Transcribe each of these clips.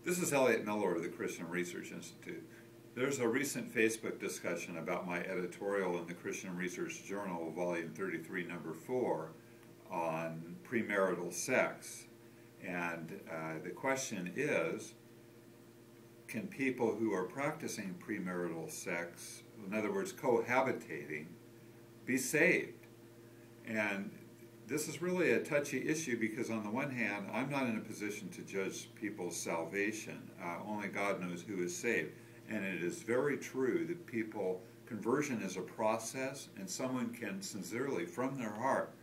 This is Elliot Miller of the Christian Research Institute. There's a recent Facebook discussion about my editorial in the Christian Research Journal, Volume 33, Number 4, on premarital sex. And the question is, can people who are practicing premarital sex, in other words, cohabitating, be saved? And this is really a touchy issue because on the one hand, I'm not in a position to judge people's salvation. Only God knows who is saved. And it is very true that conversion is a process, and someone can sincerely, from their heart,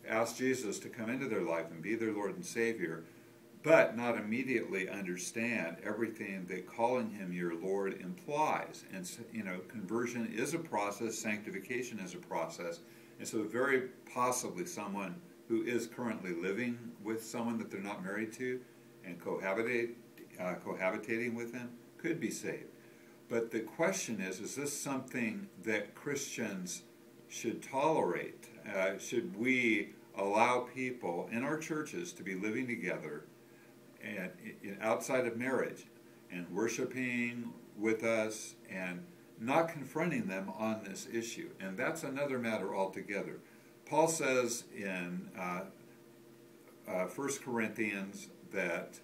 ask Jesus to come into their life and be their Lord and Savior, but not immediately understand everything that calling Him your Lord implies. And conversion is a process, sanctification is a process, and so very possibly someone who is currently living with someone that they're not married to and cohabitating with them could be saved. But the question is this something that Christians should tolerate? Should we allow people in our churches to be living together and outside of marriage and worshiping with us and not confronting them on this issue? And that's another matter altogether. Paul says in 1 Corinthians that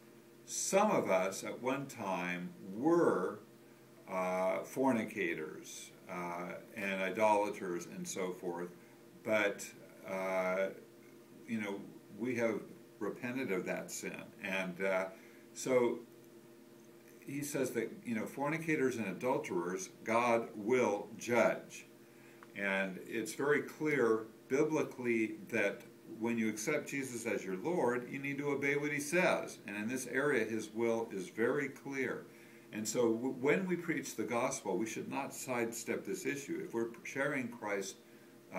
some of us at one time were fornicators and idolaters and so forth, but we have repented of that sin. And so he says that fornicators and adulterers God will judge. And it's very clear biblically that when you accept Jesus as your Lord, you need to obey what He says. And in this area, His will is very clear. And so when we preach the gospel, we should not sidestep this issue. If we're sharing Christ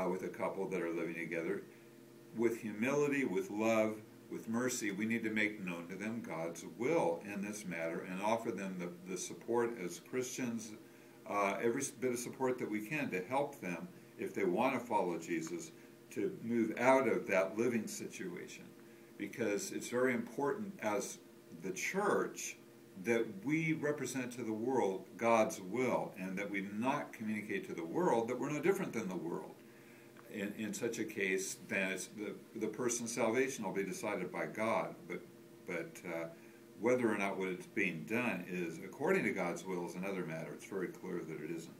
with a couple that are living together, with humility, with love, with mercy, we need to make known to them God's will in this matter and offer them the support as Christians, every bit of support that we can to help them, if they want to follow Jesus, to move out of that living situation. Because it's very important as the church that we represent to the world God's will, and that we not communicate to the world that we're no different than the world. In such a case, then it's the person's salvation will be decided by God, but whether or not what is being done is according to God's will is another matter. It's very clear that it isn't.